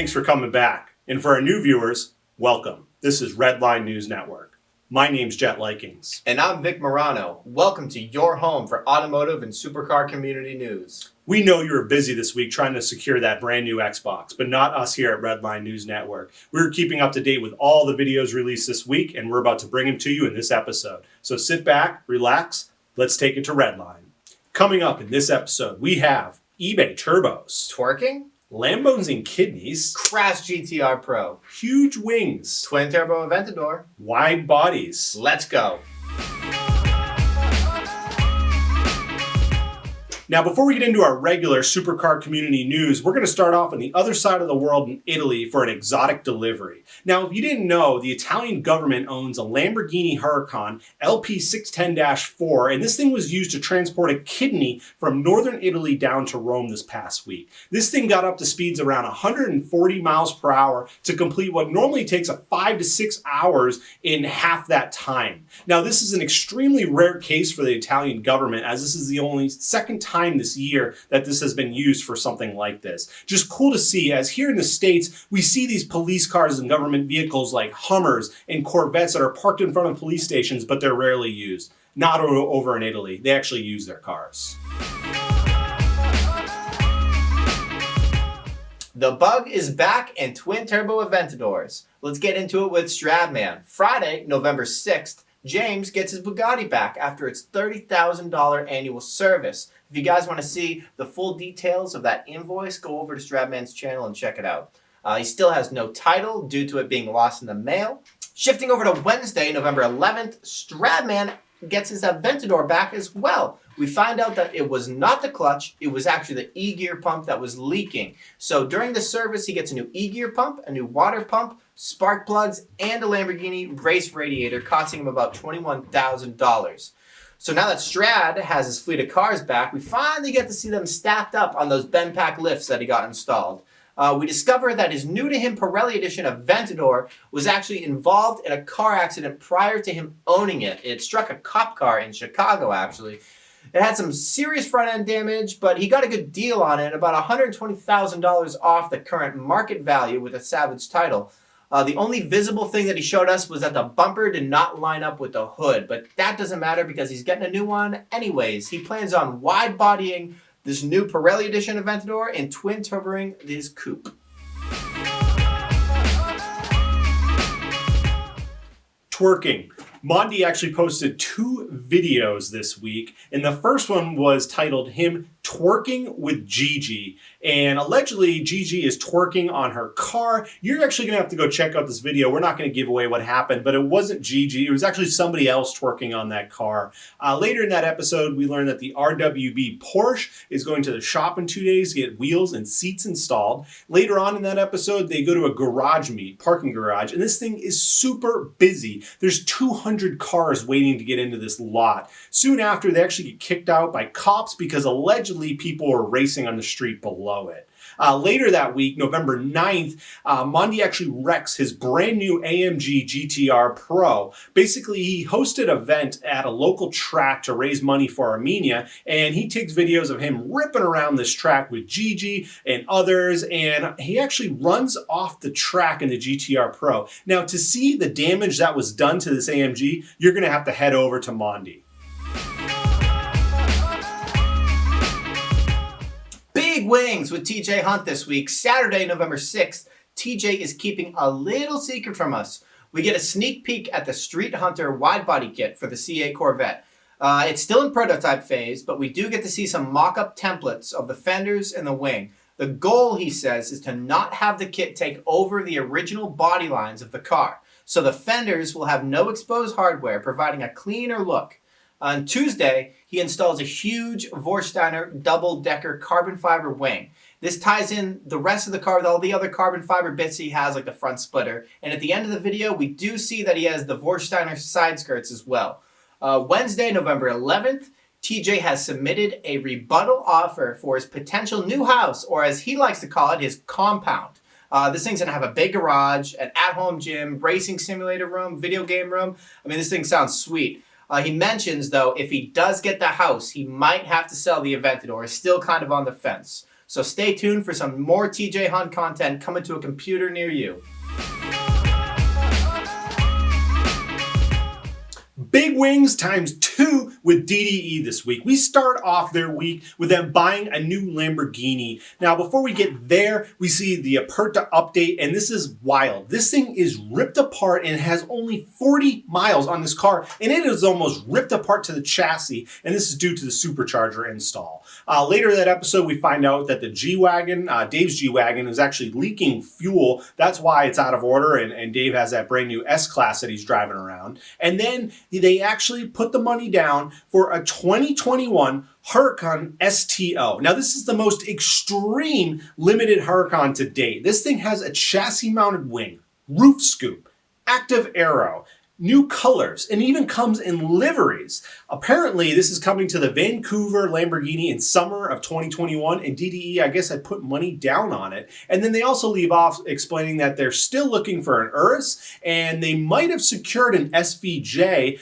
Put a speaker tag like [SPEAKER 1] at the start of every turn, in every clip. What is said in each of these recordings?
[SPEAKER 1] thanks for coming back. And for our new viewers, welcome. This is Redline News Network. My name's Jett Lykings.
[SPEAKER 2] And I'm Vic Morano. Welcome to your home for automotive and supercar community news.
[SPEAKER 1] We know you were busy this week trying to secure that brand new Xbox, but not us here at Redline News Network. We're keeping up to date with all the videos released this week, and we're about to bring them to you in this episode. So sit back, relax, let's take it to Redline. Coming up in this episode, we have eBay turbos,
[SPEAKER 2] Twerking,
[SPEAKER 1] Lambos and kidneys,
[SPEAKER 2] Crash GTR Pro,
[SPEAKER 1] huge wings,
[SPEAKER 2] twin turbo Aventador,
[SPEAKER 1] wide bodies.
[SPEAKER 2] Let's go.
[SPEAKER 1] Now, before we get into our regular supercar community news, we're going to start off on the other side of the world in Italy for an exotic delivery. Now, if you didn't know, the Italian government owns a Lamborghini Huracan LP610-4, and this thing was used to transport a kidney from northern Italy down to Rome this past week. This thing got up to speeds around 140 miles per hour to complete what normally takes 5 to 6 hours in half that time. Now, this is an extremely rare case for the Italian government, as this is the only second time this year that this has been used for something like this. Just cool to see, as here in the States, we see these police cars and government vehicles like Hummers and Corvettes that are parked in front of police stations, but they're rarely used. Not over in Italy. They actually use their cars.
[SPEAKER 2] The bug is back in twin turbo Aventadors. Let's get into it with Stradman. Friday, November 6th, James gets his Bugatti back after its $30,000 annual service. If you guys want to see the full details of that invoice, go over to Stradman's channel and check it out. He still has no title due to it being lost in the mail. Shifting over to Wednesday, November 11th, Stradman gets his Aventador back as well. We find out that it was not the clutch, it was actually the E-gear pump that was leaking. So during the service, he gets a new E-gear pump, a new water pump, spark plugs, and a Lamborghini race radiator, costing him about $21,000. So now that Strad has his fleet of cars back, we finally get to see them stacked up on those Ben Pack lifts that he got installed. We discover that his new-to-him Pirelli edition Aventador was actually involved in a car accident prior to him owning it. It struck a cop car in Chicago, actually. It had some serious front-end damage, but he got a good deal on it, about $120,000 off the current market value with a Savage title. The only visible thing that he showed us was that the bumper did not line up with the hood, but that doesn't matter because he's getting a new one anyways. He plans on wide-bodying this new Pirelli edition Aventador and twin-turboing his coupe.
[SPEAKER 1] Twerking. Mondi actually posted 2 videos this week, and the first one was titled him twerking with Gigi, and allegedly Gigi is twerking on her car. You're actually gonna have to go check out this video. We're not gonna give away what happened, but it wasn't Gigi. It was actually somebody else twerking on that car. Later in that episode, we learned that the RWB Porsche is going to the shop in 2 days to get wheels and seats installed. Later on in that episode, they go to a garage meet, parking garage, and this thing is super busy. There's 200 cars waiting to get into this lot. Soon after, they actually get kicked out by cops because allegedly people were racing on the street below it. Later that week, November 9th, Mondi actually wrecks his brand new AMG GTR Pro. Basically, he hosted an event at a local track to raise money for Armenia, and he takes videos of him ripping around this track with Gigi and others, and he actually runs off the track in the GTR Pro. Now, to see the damage that was done to this AMG, you're going to have to head over to Mondi.
[SPEAKER 2] Big wings with TJ Hunt this week. Saturday, November 6th, TJ is keeping a little secret from us. We get a sneak peek at the Street Hunter wide body kit for the C8 Corvette. It's still in prototype phase, but we do get to see some mock-up templates of the fenders and the wing. The goal, he says, is to not have the kit take over the original body lines of the car. So the fenders will have no exposed hardware, providing a cleaner look. On Tuesday, he installs a huge Vorsteiner double-decker carbon fiber wing. This ties in the rest of the car with all the other carbon fiber bits he has, like the front splitter. And at the end of the video, we do see that he has the Vorsteiner side skirts as well. Wednesday, November 11th, TJ has submitted a rebuttal offer for his potential new house, or as he likes to call it, his compound. This thing's gonna have a big garage, an at-home gym, racing simulator room, video game room. I mean, this thing sounds sweet. He mentions, though, if he does get the house, he might have to sell the Aventador. He's still kind of on the fence. So stay tuned for some more TJ Hunt content coming to a computer near you.
[SPEAKER 1] Big wings times 2 with DDE this week. We start off their week with them buying a new Lamborghini. Now, before we get there, we see the Aperta update, and this is wild. This thing is ripped apart and has only 40 miles on this car, and it is almost ripped apart to the chassis, and this is due to the supercharger install. Later in that episode, we find out that the G-Wagon, Dave's G-Wagon, is actually leaking fuel. That's why it's out of order, and Dave has that brand new S-Class that he's driving around. And then they actually put the money down for a 2021 Huracan STO. Now, this is the most extreme limited Huracan to date. This thing has a chassis-mounted wing, roof scoop, active aero, new colors, and even comes in liveries. Apparently, this is coming to the Vancouver Lamborghini in summer of 2021, and DDE, I guess, had put money down on it. And then they also leave off explaining that they're still looking for an Urus, and they might have secured an SVJ.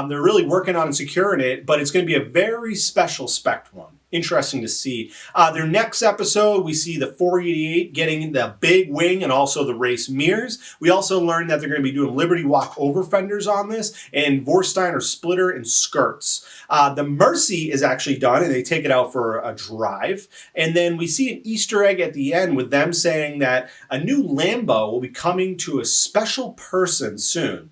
[SPEAKER 1] They're really working on securing it, but it's going to be a very special spec one. Interesting to see. Their next episode, we see the 488 getting the big wing and also the race mirrors. We also learned that they're going to be doing Liberty Walk over fenders on this and Vorsteiner splitter and skirts. The Mercy is actually done and they take it out for a drive. And then we see an Easter egg at the end with them saying that a new Lambo will be coming to a special person soon.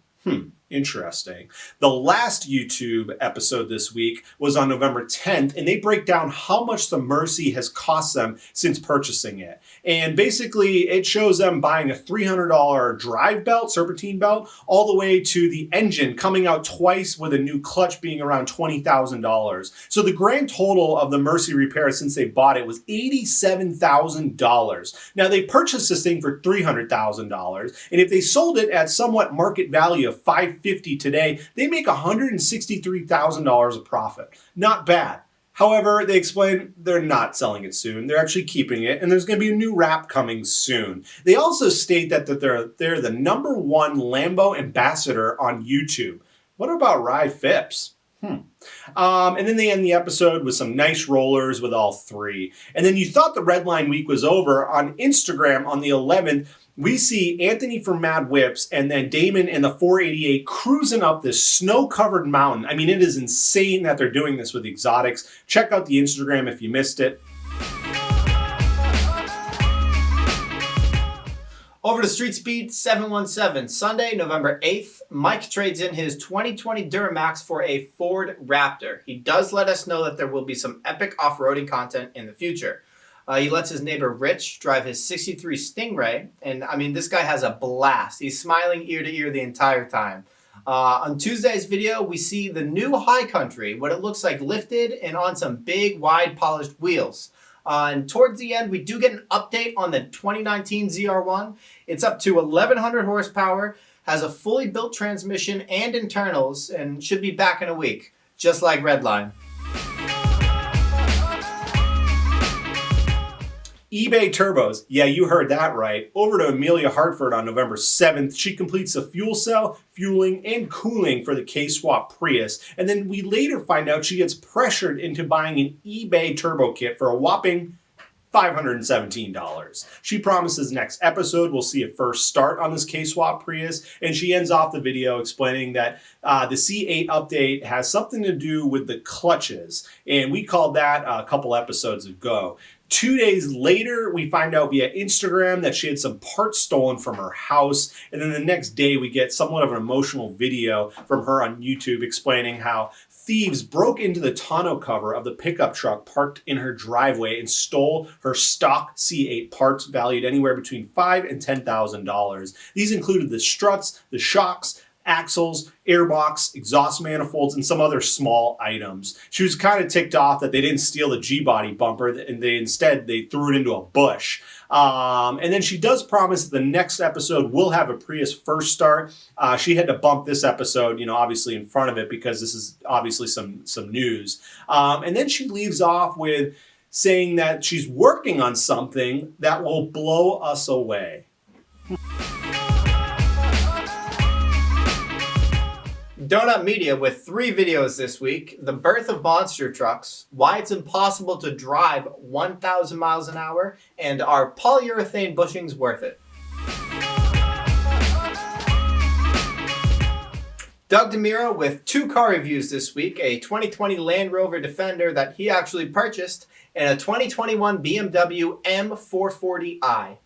[SPEAKER 1] Interesting. The last YouTube episode this week was on November 10th, and they break down how much the Mercy has cost them since purchasing it. And basically, it shows them buying a $300 drive belt, serpentine belt, all the way to the engine coming out twice with a new clutch being around $20,000. So the grand total of the Mercy repair since they bought it was $87,000. Now, they purchased this thing for $300,000, and if they sold it at somewhat market value of $550 today, they make $163,000 of profit. Not bad. However, they explain they're not selling it soon. They're actually keeping it, and there's going to be a new wrap coming soon. They also state that they're the #1 Lambo ambassador on YouTube. What about Rye Phipps? And then they end the episode with some nice rollers with all three. And then you thought the Redline week was over. On Instagram on the 11th, we see Anthony from Mad Whips and then Damon and the 488 cruising up this snow-covered mountain. I mean, it is insane that they're doing this with exotics. Check out the Instagram if you missed it.
[SPEAKER 2] Over to Street Speed 717, Sunday, November 8th, Mike trades in his 2020 Duramax for a Ford Raptor. He does let us know that there will be some epic off-roading content in the future. He lets his neighbor Rich drive his 63 Stingray, and I mean, this guy has a blast. He's smiling ear to ear the entire time. On Tuesday's video, we see the new High Country, what it looks like lifted and on some big, wide, polished wheels. And towards the end, we do get an update on the 2019 ZR1. It's up to 1,100 horsepower, has a fully built transmission and internals, and should be back in a week, just like Redline.
[SPEAKER 1] eBay turbos. Yeah, you heard that right. Over to Emelia Hartford on November 7th. She completes the fuel cell, fueling, and cooling for the K-Swap Prius. And then we later find out she gets pressured into buying an eBay turbo kit for a whopping $517. She promises next episode we'll see a first start on this K-Swap Prius, and she ends off the video explaining that the C8 update has something to do with the clutches, and we called that a couple episodes ago. 2 days later, we find out via Instagram that she had some parts stolen from her house. And then the next day, we get somewhat of an emotional video from her on YouTube explaining how thieves broke into the tonneau cover of the pickup truck parked in her driveway and stole her stock C8 parts valued anywhere between $5,000 and $10,000. These included the struts, the shocks, axles, airbox, exhaust manifolds, and some other small items. She was kind of ticked off that they didn't steal the G-body bumper and they threw it into a bush. And then she does promise that the next episode will have a Prius first start. She had to bump this episode, obviously in front of it because this is obviously some news. And then she leaves off with saying that she's working on something that will blow us away.
[SPEAKER 2] Donut Media with 3 videos this week. The birth of monster trucks, why it's impossible to drive 1,000 miles an hour, and are polyurethane bushings worth it? Doug Demuro with 2 car reviews this week, a 2020 Land Rover Defender that he actually purchased, and a 2021 BMW M440i.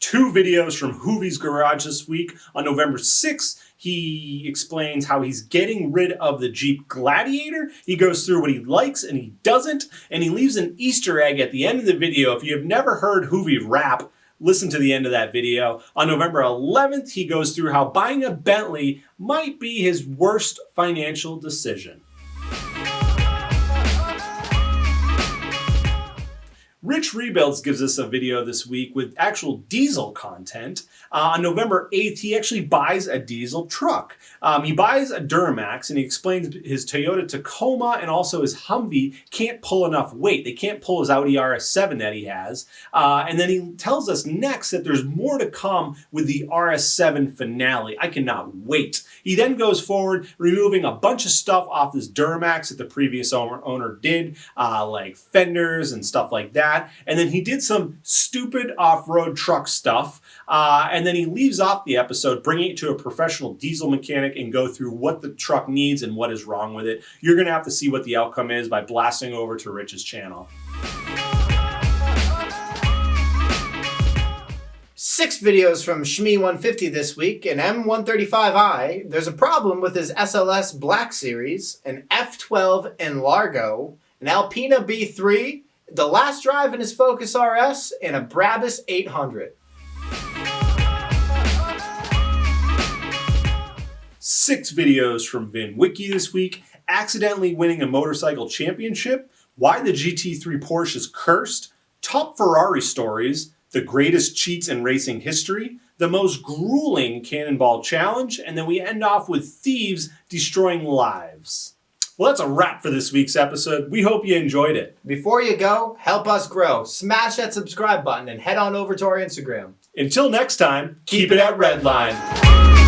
[SPEAKER 1] 2 videos from Hoovies Garage this week. On November 6th, he explains how he's getting rid of the Jeep Gladiator. He goes through what he likes and he doesn't, and he leaves an Easter egg at the end of the video. If you have never heard Hoovie rap, listen to the end of that video. On November 11th, he goes through how buying a Bentley might be his worst financial decision. Rich Rebuilds gives us a video this week with actual diesel content. On November 8th, he actually buys a diesel truck. He buys a Duramax, and he explains his Toyota Tacoma and also his Humvee can't pull enough weight. They can't pull his Audi RS7 that he has. And then he tells us next that there's more to come with the RS7 finale. I cannot wait. He then goes forward, removing a bunch of stuff off this Duramax that the previous owner did, like fenders and stuff like that. And then he did some stupid off-road truck stuff. And then he leaves off the episode, bringing it to a professional diesel mechanic and go through what the truck needs and what is wrong with it. You're going to have to see what the outcome is by blasting over to Rich's channel.
[SPEAKER 2] 6 videos from Shmee150 this week, an M135i, there's a problem with his SLS Black Series, an F12 in Largo, an Alpina B3, the last drive in his Focus RS, and a Brabus 800.
[SPEAKER 1] 6 videos from Vinwiki this week, accidentally winning a motorcycle championship, why the GT3 Porsche is cursed, top Ferrari stories, the greatest cheats in racing history, the most grueling cannonball challenge, and then we end off with thieves destroying lives. Well, that's a wrap for this week's episode. We hope you enjoyed it.
[SPEAKER 2] Before you go, help us grow. Smash that subscribe button and head on over to our Instagram.
[SPEAKER 1] Until next time, keep it at Redline.